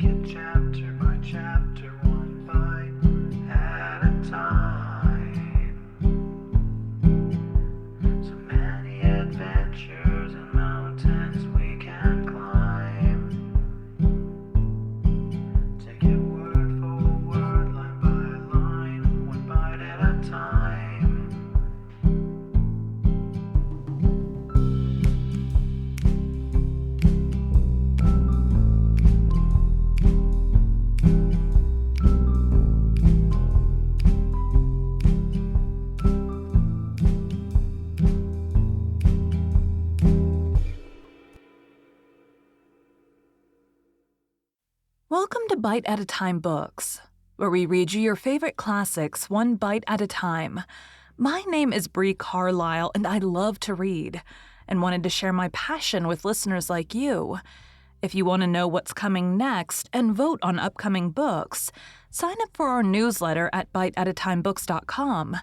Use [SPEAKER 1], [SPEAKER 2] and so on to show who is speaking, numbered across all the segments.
[SPEAKER 1] it chapter by chapter, one bite at a time. So many adventures and mountains we can climb. Take it word for word, line by line, one bite at a time.
[SPEAKER 2] Welcome to Bite at a Time Books, where we read you your favorite classics one bite at a time. My name is Bree Carlile, and I love to read, and wanted to share my passion with listeners like you. If you want to know what's coming next and vote on upcoming books, sign up for our newsletter at biteatatimebooks.com.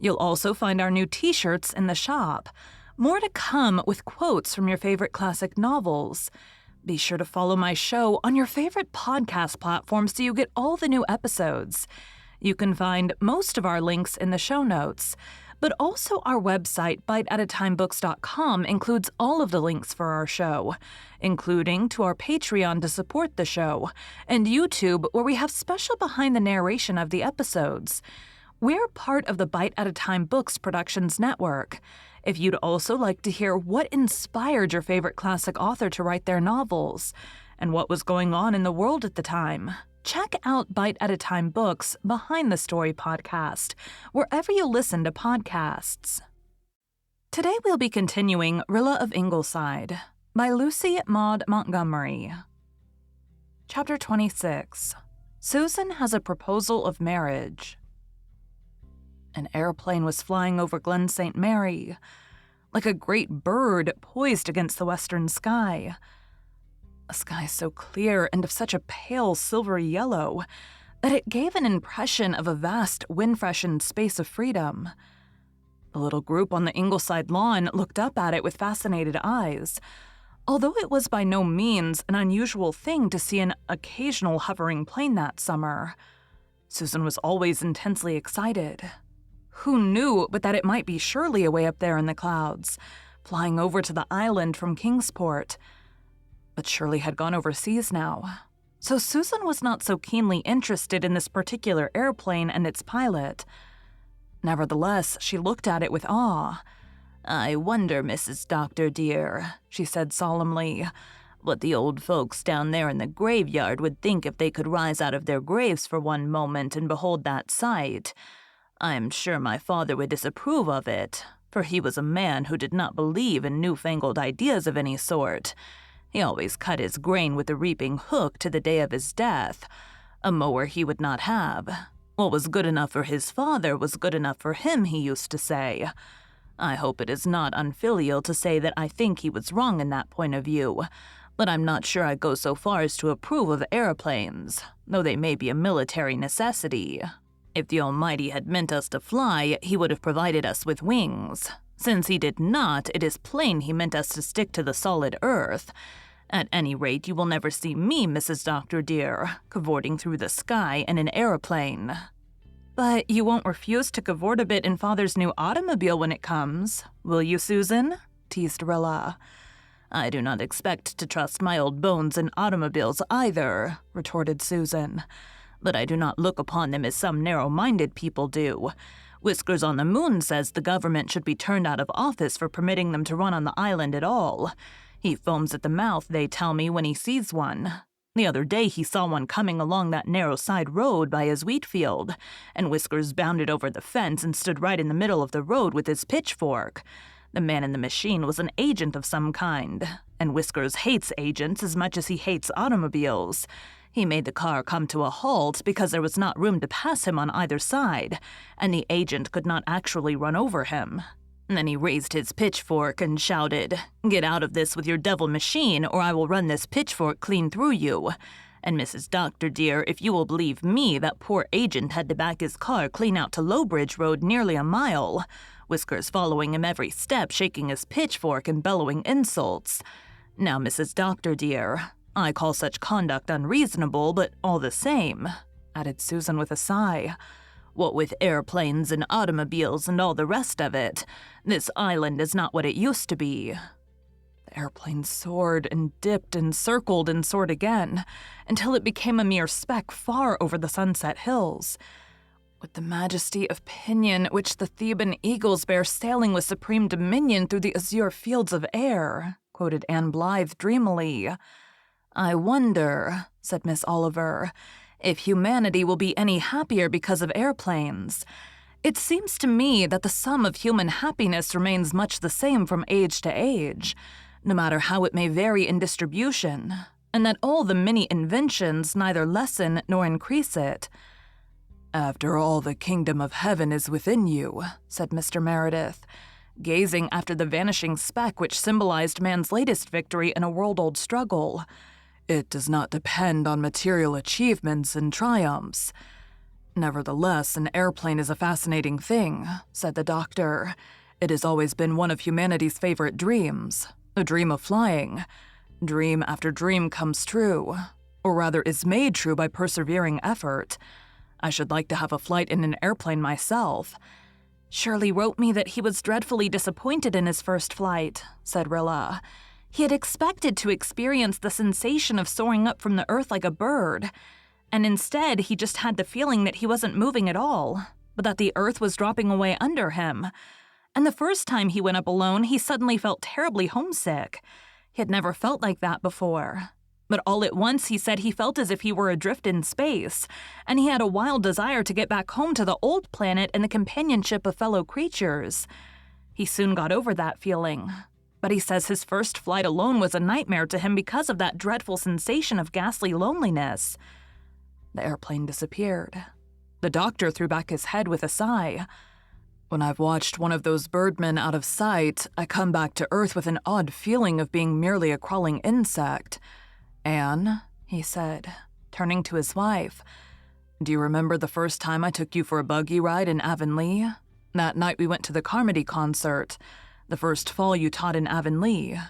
[SPEAKER 2] You'll also find our new t-shirts in the shop. More to come with quotes from your favorite classic novels. Be sure to follow my show on your favorite podcast platform so you get all the new episodes. You can find most of our links in the show notes, but also our website, biteatatimebooks.com, includes all of the links for our show, including to our Patreon to support the show, and YouTube, where we have special behind the narration of the episodes. We're part of the Bite at a Time Books Productions Network. If you'd also like to hear what inspired your favorite classic author to write their novels, and what was going on in the world at the time, check out Bite at a Time Books Behind the Story podcast, wherever you listen to podcasts. Today we'll be continuing Rilla of Ingleside by Lucy Maud Montgomery. Chapter 26. Susan has a proposal of marriage. An airplane was flying over Glen St. Mary, like a great bird poised against the western sky. A sky so clear and of such a pale silvery yellow that it gave an impression of a vast wind-freshened space of freedom. The little group on the Ingleside lawn looked up at it with fascinated eyes, although it was by no means an unusual thing to see an occasional hovering plane that summer. Susan was always intensely excited. Who knew but that it might be Shirley away up there in the clouds, flying over to the island from Kingsport? But Shirley had gone overseas now, so Susan was not so keenly interested in this particular airplane and its pilot. Nevertheless, she looked at it with awe. "I wonder, Mrs. Doctor, dear," she said solemnly, "what the old folks down there in the graveyard would think if they could rise out of their graves for one moment and behold that sight. I'm sure my father would disapprove of it, for he was a man who did not believe in newfangled ideas of any sort. He always cut his grain with a reaping hook to the day of his death. A mower he would not have. What was good enough for his father was good enough for him, he used to say. I hope it is not unfilial to say that I think he was wrong in that point of view, but I'm not sure I go so far as to approve of aeroplanes, though they may be a military necessity. If the Almighty had meant us to fly, he would have provided us with wings. Since he did not, it is plain he meant us to stick to the solid earth. At any rate, you will never see me, Mrs. Doctor dear, cavorting through the sky in an aeroplane." "But you won't refuse to cavort a bit in Father's new automobile when it comes, will you, Susan?" teased Rilla. "I do not expect to trust my old bones in automobiles either," retorted Susan. "But I do not look upon them as some narrow-minded people do. Whiskers on the Moon says the government should be turned out of office for permitting them to run on the island at all. He foams at the mouth, they tell me, when he sees one. The other day he saw one coming along that narrow side road by his wheat field, and Whiskers bounded over the fence and stood right in the middle of the road with his pitchfork. The man in the machine was an agent of some kind, and Whiskers hates agents as much as he hates automobiles. He made the car come to a halt because there was not room to pass him on either side, and the agent could not actually run over him. And then he raised his pitchfork and shouted, 'Get out of this with your devil machine, or I will run this pitchfork clean through you.' And Mrs. Doctor dear, if you will believe me, that poor agent had to back his car clean out to Lowbridge Road nearly a mile, Whiskers following him every step, shaking his pitchfork and bellowing insults. Now, Mrs. Doctor dear, I call such conduct unreasonable, but all the same," added Susan with a sigh, "what with airplanes and automobiles and all the rest of it, this island is not what it used to be." The airplane soared and dipped and circled and soared again, until it became a mere speck far over the sunset hills. "With the majesty of pinion which the Theban eagles bear sailing with supreme dominion through the azure fields of air," quoted Anne Blythe dreamily. "I wonder," said Miss Oliver, "if humanity will be any happier because of airplanes. It seems to me that the sum of human happiness remains much the same from age to age, no matter how it may vary in distribution, and that all the many inventions neither lessen nor increase it." "After all, the kingdom of heaven is within you," said Mr. Meredith, gazing after the vanishing speck which symbolized man's latest victory in a world-old struggle. "It does not depend on material achievements and triumphs." "Nevertheless, an airplane is a fascinating thing," said the doctor. "It has always been one of humanity's favorite dreams. A dream of flying. Dream after dream comes true, or rather is made true by persevering effort. I should like to have a flight in an airplane myself." "Shirley wrote me that he was dreadfully disappointed in his first flight," said Rilla. "He had expected to experience the sensation of soaring up from the earth like a bird, and instead he just had the feeling that he wasn't moving at all, but that the earth was dropping away under him. And the first time he went up alone, he suddenly felt terribly homesick. He had never felt like that before. But all at once he said he felt as if he were adrift in space, and he had a wild desire to get back home to the old planet and the companionship of fellow creatures. He soon got over that feeling, but he says his first flight alone was a nightmare to him because of that dreadful sensation of ghastly loneliness." The airplane disappeared. The doctor threw back his head with a sigh. "When I've watched one of those birdmen out of sight, I come back to Earth with an odd feeling of being merely a crawling insect. Anne," he said, turning to his wife, "do you remember the first time I took you for a buggy ride in Avonlea? That night we went to the Carmody concert, the first fall you taught in Avonlea.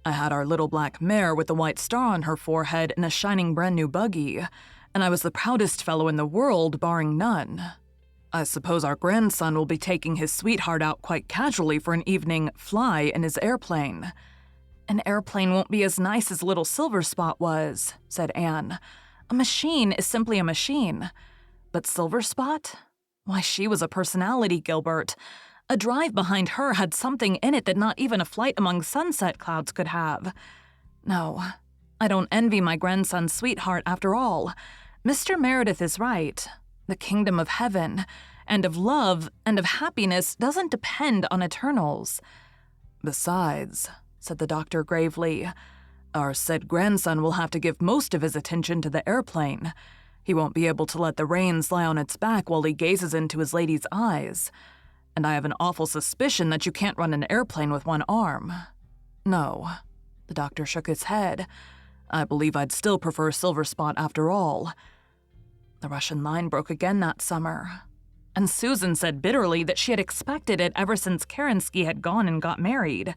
[SPEAKER 2] I had our little black mare with the white star on her forehead in a shining brand new buggy, and I was the proudest fellow in the world, barring none. I suppose our grandson will be taking his sweetheart out quite casually for an evening fly in his airplane." "An airplane won't be as nice as little Silverspot was," said Anne. "A machine is simply a machine. But Silverspot? Why, she was a personality, Gilbert. A drive behind her had something in it that not even a flight among sunset clouds could have. No, I don't envy my grandson's sweetheart after all. Mr. Meredith is right. The kingdom of heaven, and of love, and of happiness doesn't depend on eternals." "Besides," said the doctor gravely, "our said grandson will have to give most of his attention to the airplane. He won't be able to let the reins lie on its back while he gazes into his lady's eyes. And I have an awful suspicion that you can't run an airplane with one arm. No." The doctor shook his head. "I believe I'd still prefer Silverspot after all." The Russian line broke again that summer, and Susan said bitterly that she had expected it ever since Kerensky had gone and got married.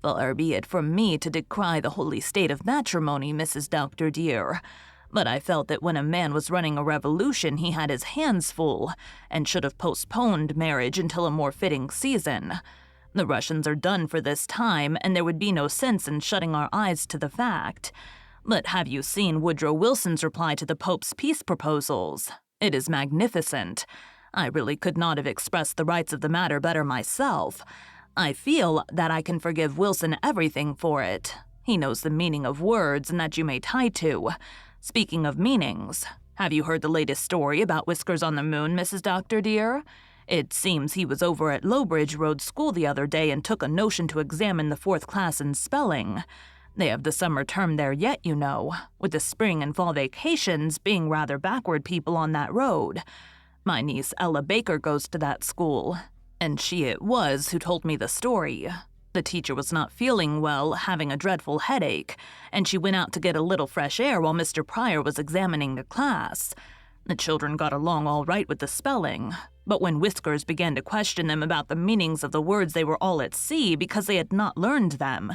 [SPEAKER 2] "Far be it from me to decry the holy state of matrimony, Mrs. Doctor dear, but I felt that when a man was running a revolution he had his hands full, and should have postponed marriage until a more fitting season. The Russians are done for this time, and there would be no sense in shutting our eyes to the fact. But have you seen Woodrow Wilson's reply to the Pope's peace proposals? It is magnificent. I really could not have expressed the rights of the matter better myself. I feel that I can forgive Wilson everything for it. He knows the meaning of words, and that you may tie to. Speaking of meanings, have you heard the latest story about Whiskers on the Moon, Mrs. Doctor dear? It seems he was over at Lowbridge Road School the other day and took a notion to examine the 4th class in spelling. They have the summer term there yet, you know, with the spring and fall vacations being rather backward people on that road. My niece Ella Baker goes to that school, and she it was who told me the story. The teacher was not feeling well, having a dreadful headache, and she went out to get a little fresh air while Mr. Pryor was examining the class. The children got along all right with the spelling, but when Whiskers began to question them about the meanings of the words they were all at sea because they had not learned them,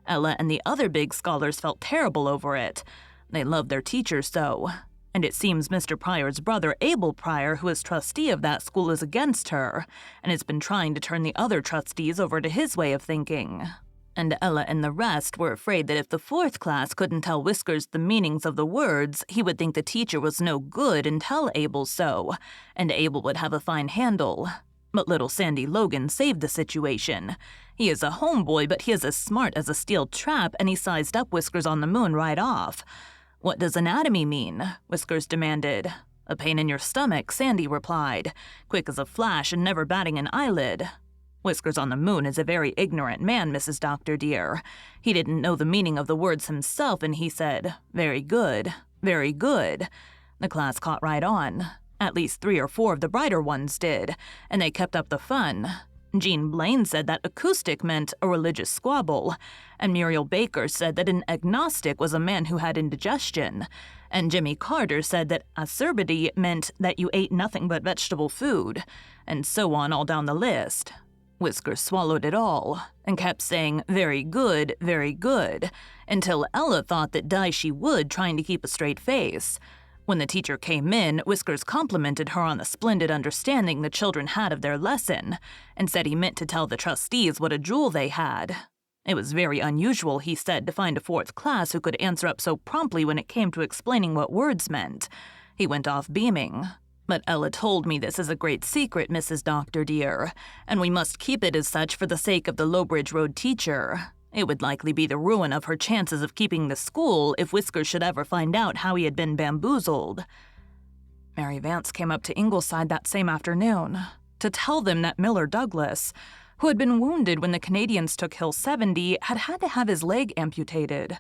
[SPEAKER 2] Ella and the other big scholars felt terrible over it. They loved their teacher so. And it seems Mr. Pryor's brother, Abel Pryor, who is trustee of that school, is against her, and has been trying to turn the other trustees over to his way of thinking. And Ella and the rest were afraid that if the 4th class couldn't tell Whiskers the meanings of the words, he would think the teacher was no good and tell Abel so, and Abel would have a fine handle. But little Sandy Logan saved the situation. He is a homeboy, but he is as smart as a steel trap, and he sized up Whiskers on the moon right off. "What does anatomy mean?" Whiskers demanded. "A pain in your stomach," Sandy replied, quick as a flash and never batting an eyelid. Whiskers on the moon is a very ignorant man, Mrs. Doctor dear. He didn't know the meaning of the words himself, and he said, "Very good, very good." The class caught right on. At least 3 or 4 of the brighter ones did, and they kept up the fun. Jean Blaine said that acoustic meant a religious squabble, and Muriel Baker said that an agnostic was a man who had indigestion, and Jimmy Carter said that acerbity meant that you ate nothing but vegetable food, and so on all down the list. Whiskers swallowed it all, and kept saying, very good," until Ella thought that die she would, trying to keep a straight face. When the teacher came in, Whiskers complimented her on the splendid understanding the children had of their lesson, and said he meant to tell the trustees what a jewel they had. It was very unusual, he said, to find a 4th class who could answer up so promptly when it came to explaining what words meant. He went off beaming. "But Ella told me this is a great secret, Mrs. Doctor dear, and we must keep it as such for the sake of the Lowbridge Road teacher. It would likely be the ruin of her chances of keeping the school if Whiskers should ever find out how he had been bamboozled." Mary Vance came up to Ingleside that same afternoon to tell them that Miller Douglas, who had been wounded when the Canadians took Hill 70, had had to have his leg amputated.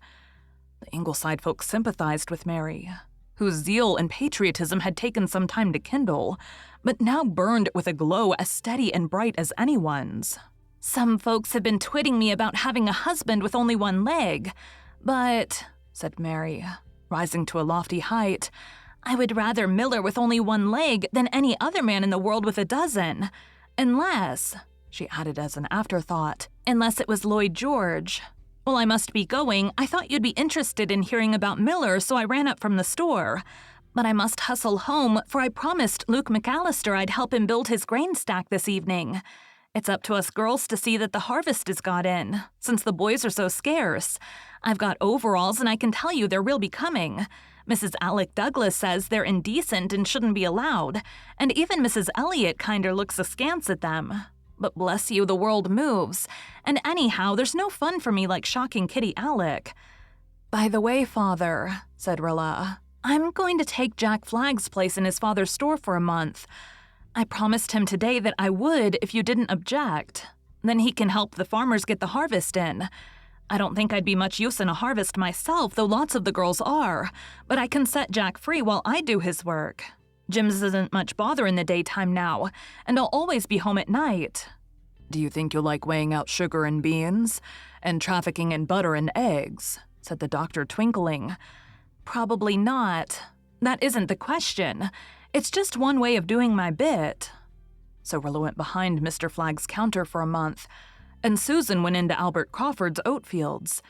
[SPEAKER 2] The Ingleside folks sympathized with Mary, whose zeal and patriotism had taken some time to kindle, but now burned with a glow as steady and bright as anyone's. "Some folks have been twitting me about having a husband with only one leg, but," said Mary, rising to a lofty height, "I would rather Miller with only one leg than any other man in the world with a dozen. Unless," she added as an afterthought, "unless it was Lloyd George. Well, I must be going. I thought you'd be interested in hearing about Miller, so I ran up from the store. But I must hustle home, for I promised Luke McAllister I'd help him build his grain stack this evening. It's up to us girls to see that the harvest is got in, since the boys are so scarce. I've got overalls, and I can tell you they're real becoming. Mrs. Alec Douglas says they're indecent and shouldn't be allowed, and even Mrs. Elliott kinder looks askance at them. But bless you, the world moves, and anyhow, there's no fun for me like shocking Kitty Alec." "By the way, Father," said Rilla, "I'm going to take Jack Flagg's place in his father's store for a month. I promised him today that I would if you didn't object. Then he can help the farmers get the harvest in. I don't think I'd be much use in a harvest myself, though lots of the girls are, but I can set Jack free while I do his work. Jim's isn't much bother in the daytime now, and I'll always be home at night." "Do you think you'll like weighing out sugar and beans, and trafficking in butter and eggs?" said the doctor, twinkling. "Probably not. That isn't the question. It's just one way of doing my bit." So Rilla went behind Mr. Flagg's counter for a month, and Susan went into Albert Crawford's oat fields.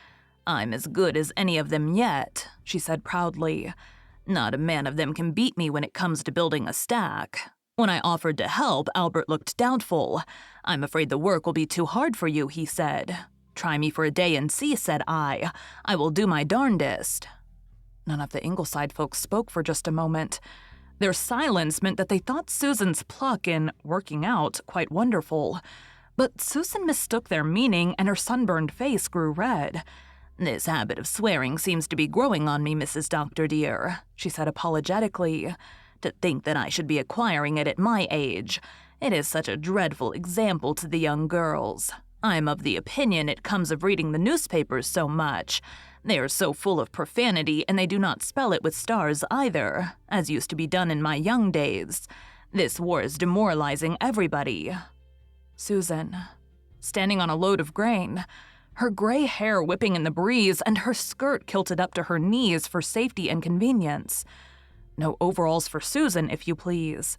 [SPEAKER 2] "I'm as good as any of them yet," she said proudly. "Not a man of them can beat me when it comes to building a stack. When I offered to help, Albert looked doubtful. 'I'm afraid the work will be too hard for you,' he said. 'Try me for a day and see,' said I. 'I will do my darndest.'" None of the Ingleside folks spoke for just a moment. Their silence meant that they thought Susan's pluck in working out quite wonderful. But Susan mistook their meaning, and her sunburned face grew red. "This habit of swearing seems to be growing on me, Mrs. Doctor dear," she said apologetically. "To think that I should be acquiring it at my age. It is such a dreadful example to the young girls. I'm of the opinion it comes of reading the newspapers so much. They are so full of profanity, and they do not spell it with stars either, as used to be done in my young days. This war is demoralizing everybody." Susan, standing on a load of grain, her gray hair whipping in the breeze and her skirt kilted up to her knees for safety and convenience. No overalls for Susan, if you please.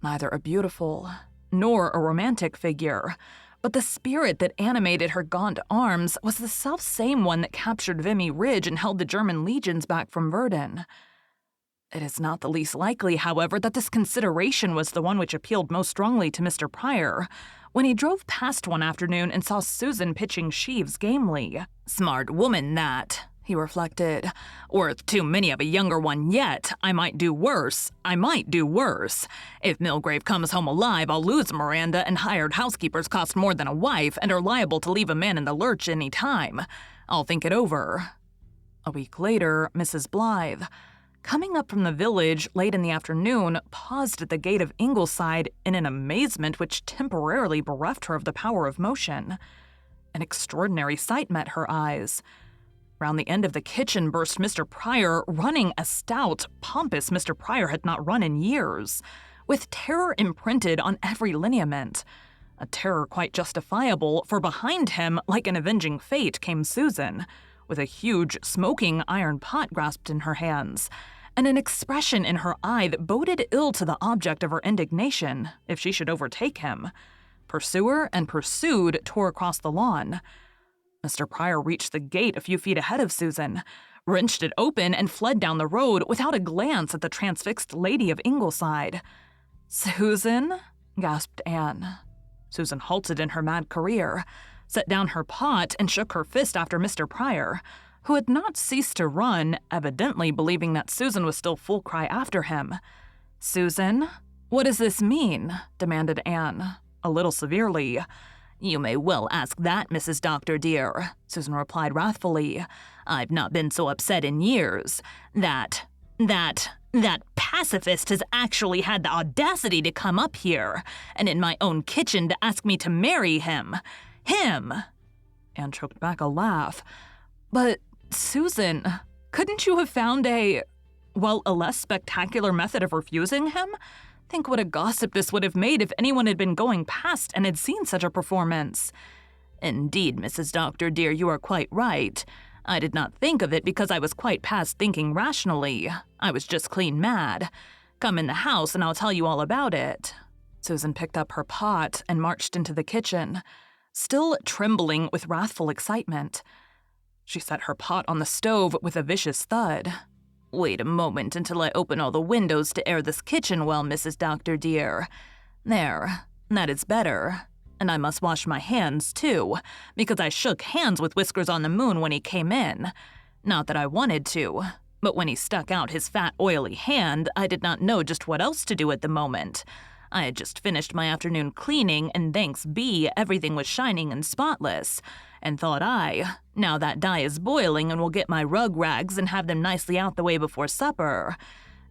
[SPEAKER 2] Neither a beautiful nor a romantic figure, but the spirit that animated her gaunt arms was the self-same one that captured Vimy Ridge and held the German legions back from Verdun. It is not the least likely, however, that this consideration was the one which appealed most strongly to Mr. Pryor when he drove past one afternoon and saw Susan pitching sheaves gamely. "Smart woman, that," he reflected. "Worth too many of a younger one yet. I might do worse. If Milgrave comes home alive, I'll lose Miranda, and hired housekeepers cost more than a wife and are liable to leave a man in the lurch any time. I'll think it over." A week later, Mrs. Blythe, coming up from the village late in the afternoon, paused at the gate of Ingleside in an amazement which temporarily bereft her of the power of motion. An extraordinary sight met her eyes. Round the end of the kitchen burst Mr. Pryor, running as stout, pompous Mr. Pryor had not run in years, with terror imprinted on every lineament. A terror quite justifiable, for behind him, like an avenging fate, came Susan, with a huge, smoking iron pot grasped in her hands, and an expression in her eye that boded ill to the object of her indignation if she should overtake him. Pursuer and pursued tore across the lawn. Mr. Pryor reached the gate a few feet ahead of Susan, wrenched it open, and fled down the road without a glance at the transfixed lady of Ingleside. "Susan?" gasped Anne. Susan halted in her mad career, set down her pot, and shook her fist after Mr. Pryor, who had not ceased to run, evidently believing that Susan was still full cry after him. "Susan? What does this mean?" demanded Anne, a little severely. "You may well ask that, Mrs. Doctor, dear," Susan replied wrathfully. "I've not been so upset in years. That pacifist has actually had the audacity to come up here, and in my own kitchen to ask me to marry him. Him!" Anne choked back a laugh. "But, Susan, couldn't you have found a less spectacular method of refusing him? Think what a gossip this would have made if anyone had been going past and had seen such a performance." "Indeed, Mrs. Doctor, dear, you are quite right. I did not think of it because I was quite past thinking rationally. I was just clean mad. Come in the house and I'll tell you all about it." Susan picked up her pot and marched into the kitchen, still trembling with wrathful excitement. She set her pot on the stove with a vicious thud. "Wait a moment until I open all the windows to air this kitchen well, Mrs. Doctor, dear. There, that is better. And I must wash my hands, too, because I shook hands with Whiskers on the Moon when he came in. Not that I wanted to, but when he stuck out his fat, oily hand, I did not know just what else to do at the moment. I had just finished my afternoon cleaning, and thanks be, everything was shining and spotless. And thought I, now that dye is boiling and we'll get my rug rags and have them nicely out the way before supper.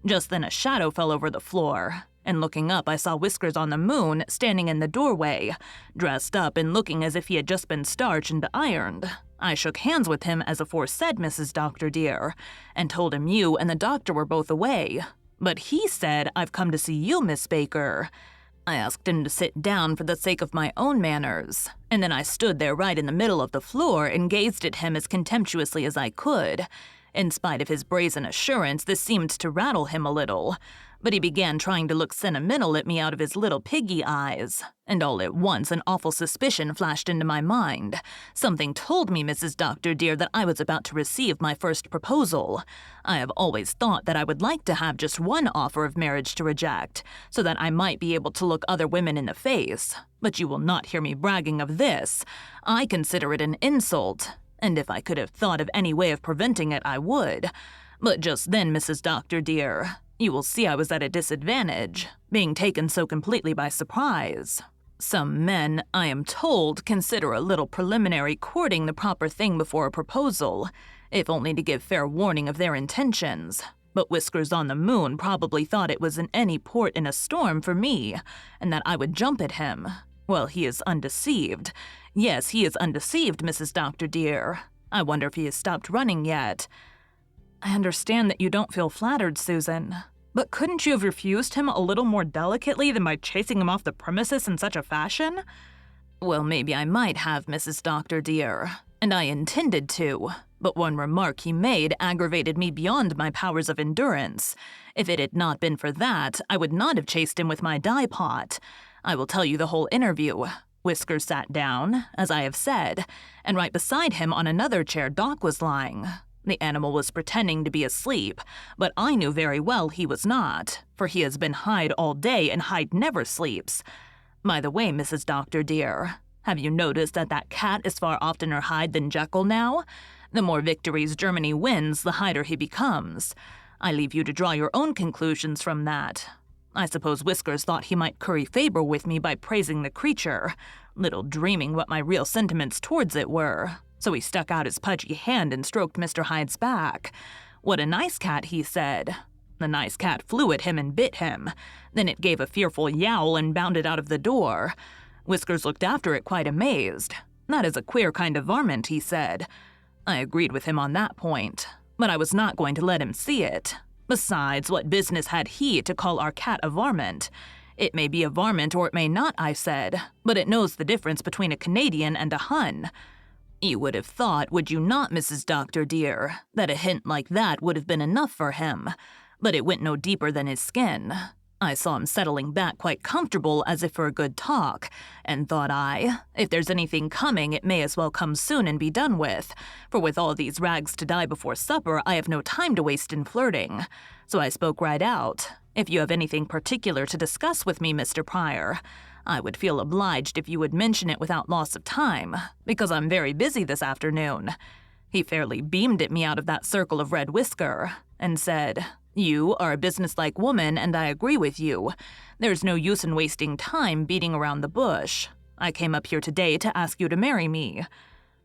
[SPEAKER 2] Just then a shadow fell over the floor, and looking up I saw Whiskers on the Moon standing in the doorway, dressed up and looking as if he had just been starched and ironed. I shook hands with him as aforesaid, Mrs. Doctor, dear, and told him you and the doctor were both away. But he said, 'I've come to see you, Miss Baker.' I asked him to sit down for the sake of my own manners, and then I stood there right in the middle of the floor and gazed at him as contemptuously as I could. In spite of his brazen assurance, this seemed to rattle him a little, but he began trying to look sentimental at me out of his little piggy eyes, and all at once an awful suspicion flashed into my mind. Something told me, Mrs. Doctor, dear, that I was about to receive my first proposal. I have always thought that I would like to have just one offer of marriage to reject, so that I might be able to look other women in the face. But you will not hear me bragging of this. I consider it an insult, and if I could have thought of any way of preventing it, I would. But just then, Mrs. Doctor, dear, you will see I was at a disadvantage, being taken so completely by surprise. Some men, I am told, consider a little preliminary courting the proper thing before a proposal, if only to give fair warning of their intentions. But Whiskers on the Moon probably thought it was in any port in a storm for me, and that I would jump at him. Well, he is undeceived. Yes, he is undeceived, Mrs. Doctor, dear. I wonder if he has stopped running yet." "I understand that you don't feel flattered, Susan. But couldn't you have refused him a little more delicately than by chasing him off the premises in such a fashion?" "Well, maybe I might have, Mrs. Doctor, dear, and I intended to, but one remark he made aggravated me beyond my powers of endurance. If it had not been for that, I would not have chased him with my dye pot. I will tell you the whole interview. Whiskers sat down, as I have said, and right beside him on another chair Doc was lying. The animal was pretending to be asleep, but I knew very well he was not, for he has been Hyde all day and Hyde never sleeps. By the way, Mrs. Doctor dear, have you noticed that that cat is far oftener Hyde than Jekyll now? The more victories Germany wins, the Hyder he becomes. I leave you to draw your own conclusions from that. I suppose Whiskers thought he might curry favor with me by praising the creature, little dreaming what my real sentiments towards it were. So he stuck out his pudgy hand and stroked Mr. Hyde's back. "What a nice cat," he said. The nice cat flew at him and bit him. Then it gave a fearful yowl and bounded out of the door. Whiskers looked after it quite amazed. "That is a queer kind of varmint," he said. I agreed with him on that point, but I was not going to let him see it. Besides, what business had he to call our cat a varmint? "It may be a varmint or it may not," I said, "but it knows the difference between a Canadian and a Hun." You would have thought, would you not, Mrs. Doctor dear, that a hint like that would have been enough for him, but it went no deeper than his skin. I saw him settling back quite comfortable as if for a good talk, and thought I, if there's anything coming, it may as well come soon and be done with, for with all these rags to dye before supper, I have no time to waste in flirting. So I spoke right out. "If you have anything particular to discuss with me, Mr. Pryor, I would feel obliged if you would mention it without loss of time, because I'm very busy this afternoon." He fairly beamed at me out of that circle of red whisker, and said, "You are a businesslike woman, and I agree with you. There's no use in wasting time beating around the bush. I came up here today to ask you to marry me."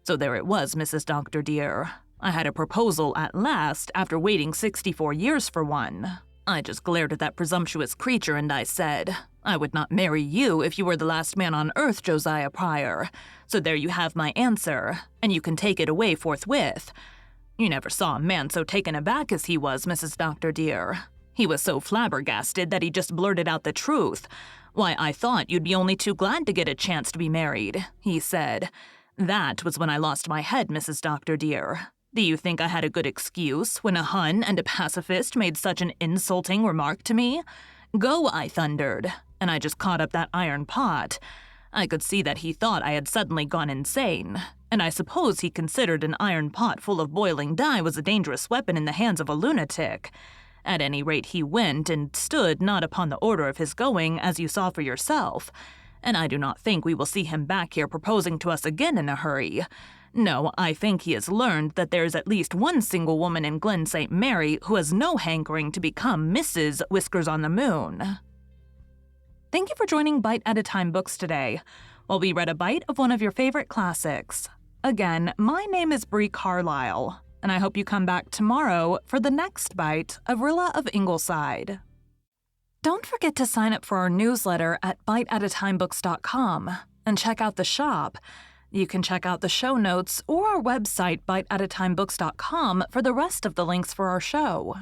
[SPEAKER 2] So there it was, Mrs. Doctor dear. I had a proposal at last, after waiting 64 years for one. I just glared at that presumptuous creature and I said, "I would not marry you if you were the last man on earth, Josiah Pryor. So there you have my answer, and you can take it away forthwith." You never saw a man so taken aback as he was, Mrs. Doctor dear. He was so flabbergasted that he just blurted out the truth. "Why, I thought you'd be only too glad to get a chance to be married," he said. That was when I lost my head, Mrs. Doctor dear. Do you think I had a good excuse when a Hun and a pacifist made such an insulting remark to me? "Go," I thundered, and I just caught up that iron pot. I could see that he thought I had suddenly gone insane, and I suppose he considered an iron pot full of boiling dye was a dangerous weapon in the hands of a lunatic. At any rate, he went and stood not upon the order of his going, as you saw for yourself, and I do not think we will see him back here proposing to us again in a hurry. No, I think he has learned that there is at least one single woman in Glen St. Mary who has no hankering to become Mrs. Whiskers on the Moon. Thank you for joining Bite at a Time Books today, while we read a bite of one of your favorite classics. Again, my name is Bree Carlile, and I hope you come back tomorrow for the next bite of Rilla of Ingleside. Don't forget to sign up for our newsletter at biteatatimebooks.com and check out the shop. You can check out the show notes or our website, biteatatimebooks.com, for the rest of the links for our show.